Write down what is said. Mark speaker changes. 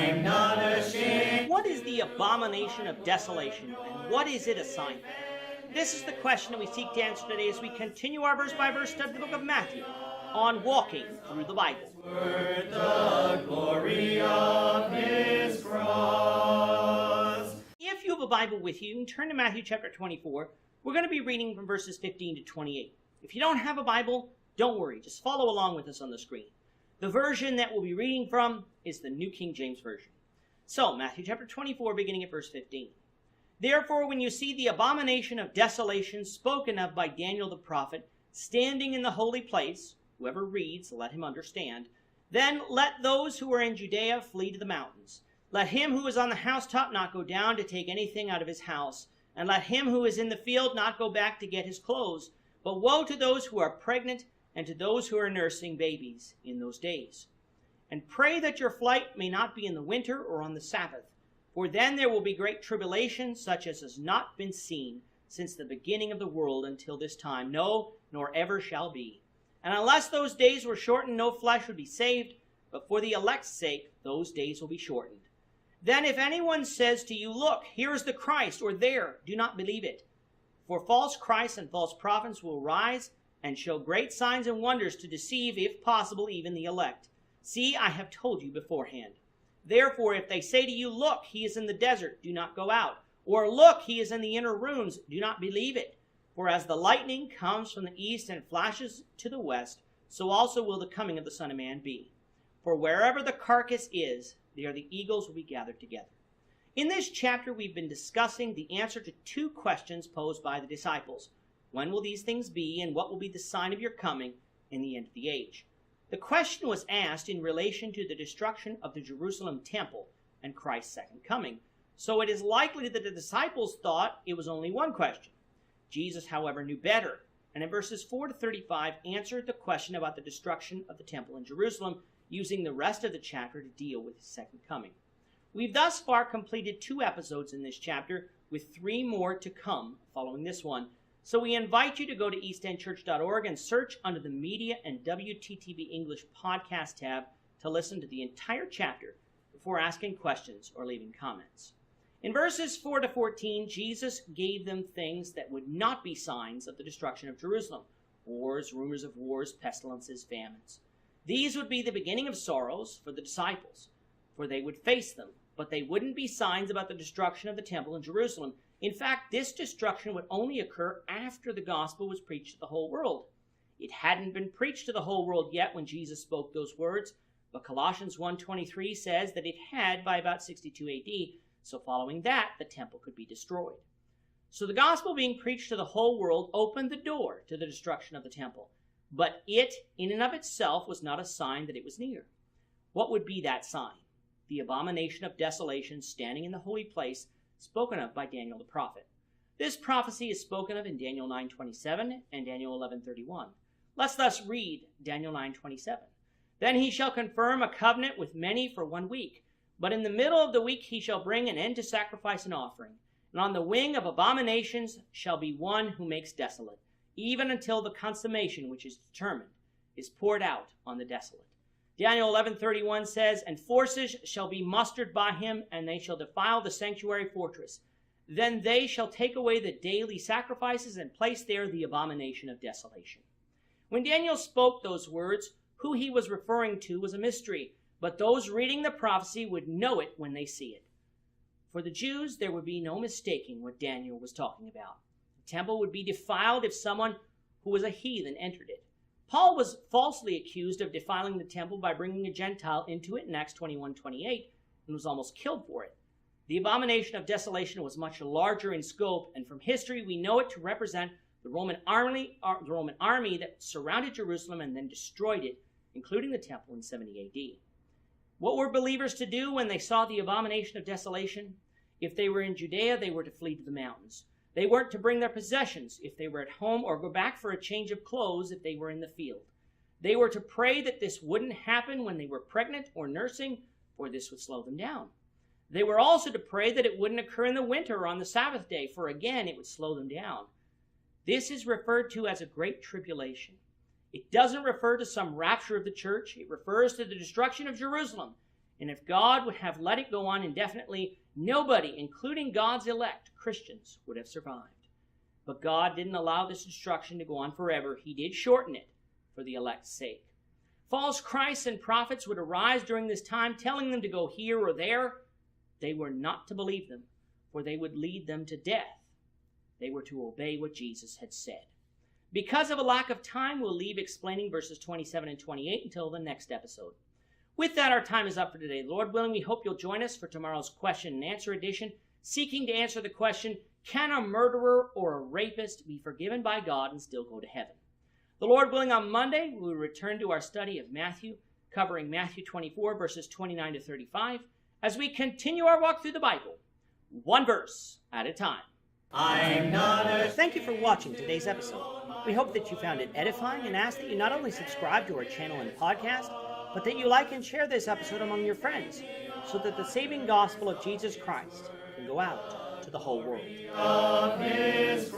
Speaker 1: I'm not ashamed.
Speaker 2: What is the abomination of desolation, and what is it a sign of? This is the question that we seek to answer today as we continue our verse-by-verse study of the book of Matthew on walking through the Bible.
Speaker 1: Word the glory of his cross.
Speaker 2: If you have a Bible with you, you can turn to Matthew chapter 24. We're going to be reading from verses 15 to 28. If you don't have a Bible, don't worry. Just follow along with us on the screen. The version that we'll be reading from is the New King James Version. So, Matthew chapter 24, beginning at verse 15. Therefore, when you see the abomination of desolation spoken of by Daniel the prophet, standing in the holy place, whoever reads, let him understand, then let those who are in Judea flee to the mountains. Let him who is on the housetop not go down to take anything out of his house, and let him who is in the field not go back to get his clothes. But woe to those who are pregnant and to those who are nursing babies in those days. And pray that your flight may not be in the winter or on the Sabbath, for then there will be great tribulation, such as has not been seen since the beginning of the world until this time, no, nor ever shall be. And unless those days were shortened, no flesh would be saved, but for the elect's sake, those days will be shortened. Then if anyone says to you, look, here is the Christ, or there, do not believe it. For false Christs and false prophets will rise and show great signs and wonders to deceive, if possible, even the elect. See, I have told you beforehand. Therefore, if they say to you, look, he is in the desert, do not go out. Or look, he is in the inner rooms, do not believe it. For as the lightning comes from the east and flashes to the west, so also will the coming of the Son of Man be. For wherever the carcass is, there the eagles will be gathered together. In this chapter, we've been discussing the answer to two questions posed by the disciples. When will these things be, and what will be the sign of your coming in the end of the age? The question was asked in relation to the destruction of the Jerusalem temple and Christ's second coming. So it is likely that the disciples thought it was only one question. Jesus, however, knew better, and in verses 4 to 35 answered the question about the destruction of the temple in Jerusalem, using the rest of the chapter to deal with his second coming. We've thus far completed 2 episodes in this chapter, with 3 more to come following this one. So we invite you to go to eastendchurch.org and search under the Media and W.T.T.B English podcast tab to listen to the entire chapter before asking questions or leaving comments. In verses 4 to 14, Jesus gave them things that would not be signs of the destruction of Jerusalem: wars, rumors of wars, pestilences, famines. These would be the beginning of sorrows for the disciples, for they would face them, but they wouldn't be signs about the destruction of the temple in Jerusalem. In fact, this destruction would only occur after the gospel was preached to the whole world. It hadn't been preached to the whole world yet when Jesus spoke those words, but Colossians 1:23 says that it had by about 62 AD, so following that, the temple could be destroyed. So the gospel being preached to the whole world opened the door to the destruction of the temple, but it, in and of itself, was not a sign that it was near. What would be that sign? The abomination of desolation standing in the holy place, spoken of by Daniel the prophet. This prophecy is spoken of in Daniel 9:27 and Daniel 11:31. Let's thus read Daniel 9:27. Then he shall confirm a covenant with many for 1 week, but in the middle of the week he shall bring an end to sacrifice and offering. And on the wing of abominations shall be one who makes desolate, even until the consummation which is determined is poured out on the desolate. Daniel 11:31 says, and forces shall be mustered by him, and they shall defile the sanctuary fortress. Then they shall take away the daily sacrifices and place there the abomination of desolation. When Daniel spoke those words, who he was referring to was a mystery, but those reading the prophecy would know it when they see it. For the Jews, there would be no mistaking what Daniel was talking about. The temple would be defiled if someone who was a heathen entered it. Paul was falsely accused of defiling the temple by bringing a Gentile into it in Acts 21:28 and was almost killed for it. The abomination of desolation was much larger in scope, and from history we know it to represent the Roman army that surrounded Jerusalem and then destroyed it, including the temple in 70 AD. What were believers to do when they saw the abomination of desolation? If they were in Judea, they were to flee to the mountains. They weren't to bring their possessions if they were at home, or go back for a change of clothes if they were in the field. They were to pray that this wouldn't happen when they were pregnant or nursing, for this would slow them down. They were also to pray that it wouldn't occur in the winter or on the Sabbath day, for again it would slow them down. This is referred to as a great tribulation. It doesn't refer to some rapture of the church. It refers to the destruction of Jerusalem. And if God would have let it go on indefinitely, nobody, including God's elect, Christians, would have survived. But God didn't allow this destruction to go on forever. He did shorten it for the elect's sake. False Christs and prophets would arise during this time, telling them to go here or there. They were not to believe them, for they would lead them to death. They were to obey what Jesus had said. Because of a lack of time, we'll leave explaining verses 27 and 28 until the next episode. With that, our time is up for today. Lord willing, we hope you'll join us for tomorrow's question and answer edition, seeking to answer the question, can a murderer or a rapist be forgiven by God and still go to heaven? The Lord willing, on Monday, we will return to our study of Matthew, covering Matthew 24, verses 29 to 35, as we continue our walk through the Bible, one verse at a time.
Speaker 1: I'm not ashamed.
Speaker 2: Thank you for watching today's episode. We hope that you found it edifying and ask that you not only subscribe to our channel and podcast, but that you like and share this episode among your friends, so that the saving gospel of Jesus Christ can go out to the whole world.
Speaker 1: Of his